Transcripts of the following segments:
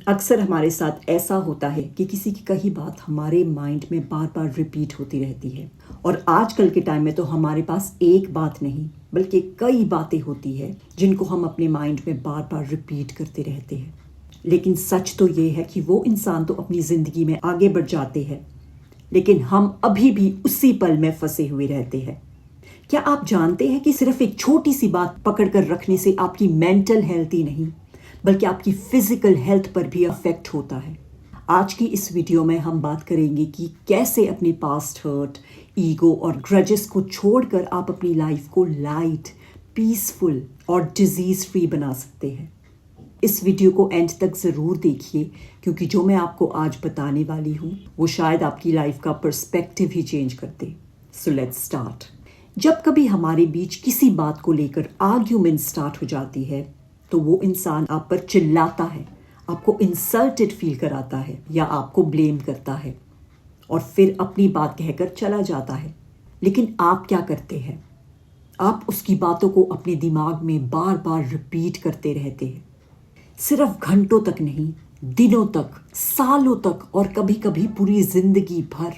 अक्सर हमारे साथ ऐसा होता है कि किसी की कही बात हमारे माइंड में बार बार रिपीट होती रहती है। और आजकल के टाइम में तो हमारे पास एक बात नहीं बल्कि कई बातें होती है जिनको हम अपने माइंड में बार बार रिपीट करते रहते हैं। लेकिन सच तो ये है कि वो इंसान तो अपनी ज़िंदगी में आगे बढ़ जाते हैं, लेकिन हम अभी भी उसी पल में फंसे हुए रहते हैं। क्या आप जानते हैं कि सिर्फ एक छोटी सी बात पकड़ कर रखने से आपकी मेंटल हेल्थ ही नहीं बल्कि आपकी फिजिकल हेल्थ पर भी अफेक्ट होता है। आज की इस वीडियो में हम बात करेंगे कि कैसे अपनी पास्ट हर्ट, ईगो और ग्रजेस को छोड़कर आप अपनी लाइफ को लाइट, पीसफुल और डिजीज फ्री बना सकते हैं। इस वीडियो को एंड तक ज़रूर देखिए, क्योंकि जो मैं आपको आज बताने वाली हूँ वो शायद आपकी लाइफ का पर्सपेक्टिव ही चेंज कर दे। So let's start. जब कभी हमारे बीच किसी बात को लेकर आर्ग्यूमेंट स्टार्ट हो जाती है तो वो इंसान आप पर चिल्लाता है, आपको इंसल्टेड फील कराता है या आपको ब्लेम करता है और फिर अपनी बात कहकर चला जाता है। लेकिन आप क्या करते हैं? आप उसकी बातों को अपने दिमाग में बार बार रिपीट करते रहते हैं। सिर्फ घंटों तक नहीं, दिनों तक, सालों तक और कभी कभी पूरी जिंदगी भर।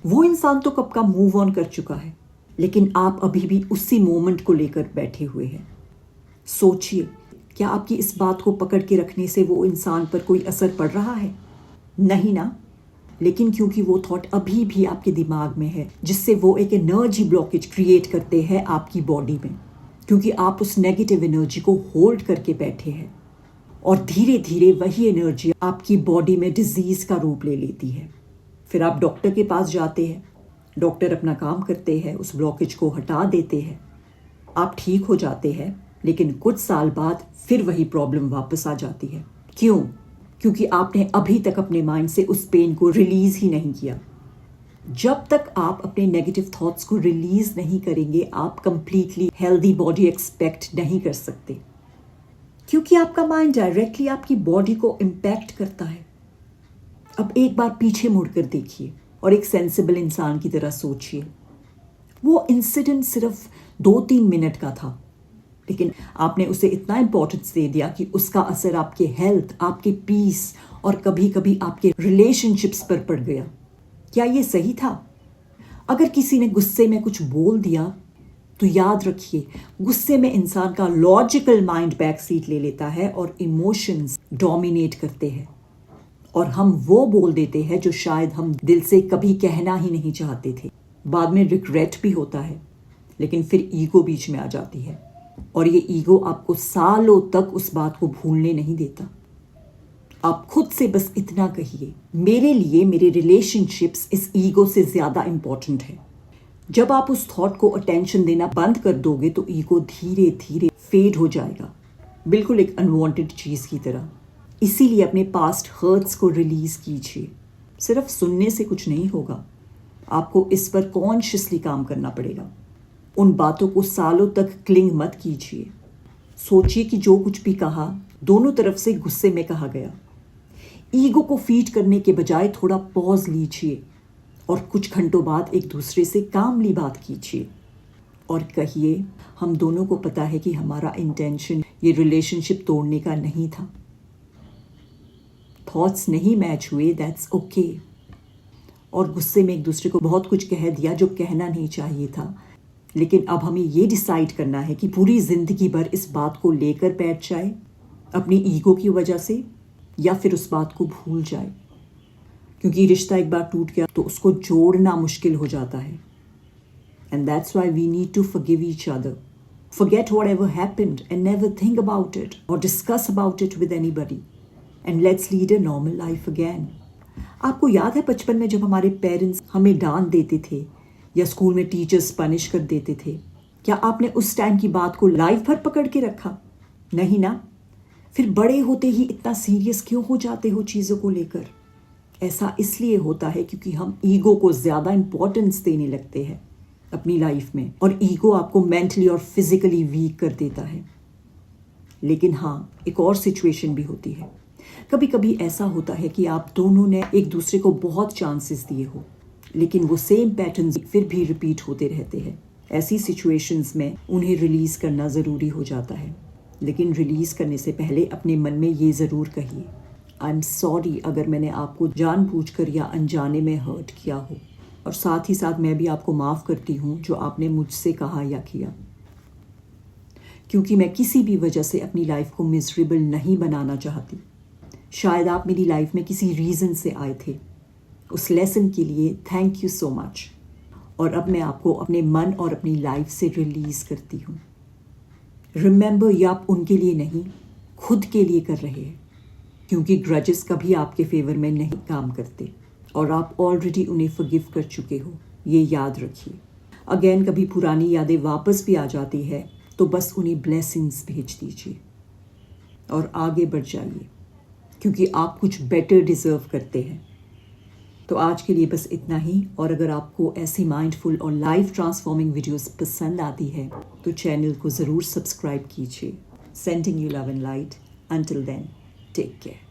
वो इंसान तो कब का मूव ऑन कर चुका है, लेकिन आप अभी भी उसी मोमेंट को लेकर बैठे हुए हैं। सोचिए, क्या आपकी इस बात को पकड़ के रखने से वो इंसान पर कोई असर पड़ रहा है? नहीं ना। लेकिन क्योंकि वो थॉट अभी भी आपके दिमाग में है, जिससे वो एक एनर्जी ब्लॉकेज क्रिएट करते हैं आपकी बॉडी में, क्योंकि आप उस नेगेटिव एनर्जी को होल्ड करके बैठे हैं और धीरे धीरे वही एनर्जी आपकी बॉडी में डिजीज का रूप ले लेती है। फिर आप डॉक्टर के पास जाते हैं, डॉक्टर अपना काम करते हैं, उस ब्लॉकेज को हटा देते हैं, आप ठीक हो जाते हैं, लेकिन कुछ साल बाद फिर वही प्रॉब्लम वापस आ जाती है। क्यों? क्योंकि आपने अभी तक अपने माइंड से उस पेन को रिलीज ही नहीं किया। जब तक आप अपने नेगेटिव थॉट्स को रिलीज नहीं करेंगे, आप कंप्लीटली हेल्दी बॉडी एक्सपेक्ट नहीं कर सकते, क्योंकि आपका माइंड डायरेक्टली आपकी बॉडी को इम्पैक्ट करता है। अब एक बार पीछे मुड़कर देखिए और एक सेंसिबल इंसान की तरह सोचिए। वो इंसिडेंट सिर्फ 2-3 मिनट का था, लेकिन आपने उसे इतना इंपॉर्टेंस दे दिया कि उसका असर आपके हेल्थ, आपके पीस और कभी कभी आपके रिलेशनशिप्स पर पड़ गया। क्या ये सही था? अगर किसी ने गुस्से में कुछ बोल दिया तो याद रखिए, गुस्से में इंसान का लॉजिकल माइंड बैक सीट ले लेता है और इमोशंस डोमिनेट करते हैं और हम वो बोल देते हैं जो शायद हम दिल से कभी कहना ही नहीं चाहते थे। बाद में रिग्रेट भी होता है, लेकिन फिर ईगो बीच में आ जाती है और ये ईगो आपको सालों तक उस बात को भूलने नहीं देता। आप खुद से बस इतना कहिए, मेरे लिए मेरे रिलेशनशिप्स इस ईगो से ज्यादा इंपॉर्टेंट है। जब आप उस थॉट को अटेंशन देना बंद कर दोगे तो ईगो धीरे धीरे फेड हो जाएगा, बिल्कुल एक अनवांटेड चीज की तरह। इसीलिए अपने पास्ट हर्ट्स को रिलीज कीजिए। सिर्फ सुनने से कुछ नहीं होगा, आपको इस पर कॉन्शियसली काम करना पड़ेगा। उन बातों को सालों तक क्लिंग मत कीजिए। सोचिए कि जो कुछ भी कहा दोनों तरफ से गुस्से में कहा गया। ईगो को फीड करने के बजाय थोड़ा पॉज लीजिए और कुछ घंटों बाद एक दूसरे से कामली बात कीजिए और कहिए, हम दोनों को पता है कि हमारा इंटेंशन ये रिलेशनशिप तोड़ने का नहीं था। थॉट्स नहीं मैच हुए, दैट्स ओके। और गुस्से में एक दूसरे को बहुत कुछ कह दिया जो कहना नहीं चाहिए था, लेकिन अब हमें ये डिसाइड करना है कि पूरी जिंदगी भर इस बात को लेकर बैठ जाए अपनी ईगो की वजह से, या फिर उस बात को भूल जाए, क्योंकि रिश्ता एक बार टूट गया तो उसको जोड़ना मुश्किल हो जाता है। And that's why we need to forgive each other, forget whatever happened and never think about it और discuss about it with anybody and let's lead a normal life again. आपको याद है बचपन में जब हमारे पेरेंट्स हमें डांट देते थे या स्कूल में टीचर्स पनिश कर देते थे, क्या आपने उस टाइम की बात को लाइफ भर पकड़ के रखा? नहीं ना। फिर बड़े होते ही इतना सीरियस क्यों हो जाते हो चीज़ों को लेकर? ऐसा इसलिए होता है क्योंकि हम ईगो को ज़्यादा इंपॉर्टेंस देने लगते हैं अपनी लाइफ में, और ईगो आपको मेंटली और फिजिकली वीक कर देता है। लेकिन हाँ, एक और सिचुएशन भी होती है। कभी कभी ऐसा होता है कि आप दोनों ने एक दूसरे को बहुत चांसेस दिए हो, लेकिन वो सेम पैटर्न्स फिर भी रिपीट होते रहते हैं। ऐसी सिचुएशंस में उन्हें रिलीज करना ज़रूरी हो जाता है, लेकिन रिलीज करने से पहले अपने मन में ये ज़रूर कहिए, आई एम सॉरी अगर मैंने आपको जानबूझकर या अनजाने में हर्ट किया हो, और साथ ही साथ मैं भी आपको माफ़ करती हूँ जो आपने मुझसे कहा या किया, क्योंकि मैं किसी भी वजह से अपनी लाइफ को मिजरेबल नहीं बनाना चाहती। शायद आप मेरी लाइफ में किसी रीज़न से आए थे। उस लेसन के लिए थैंक यू सो मच। और अब मैं आपको अपने मन और अपनी लाइफ से रिलीज़ करती हूँ। रिमेंबर, ये आप उनके लिए नहीं, खुद के लिए कर रहे हैं, क्योंकि ग्रजेस कभी आपके फेवर में नहीं काम करते और आप ऑलरेडी उन्हें फॉरगिव कर चुके हो, ये याद रखिए। अगेन कभी पुरानी यादें वापस भी आ जाती है तो बस उन्हें ब्लेसिंग्स भेज दीजिए और आगे बढ़ जाइए, क्योंकि आप कुछ बेटर डिज़र्व करते हैं। तो आज के लिए बस इतना ही, और अगर आपको ऐसी माइंडफुल और लाइफ ट्रांसफॉर्मिंग वीडियोस पसंद आती है तो चैनल को ज़रूर सब्सक्राइब कीजिए। Sending you love and light. Until then, take care.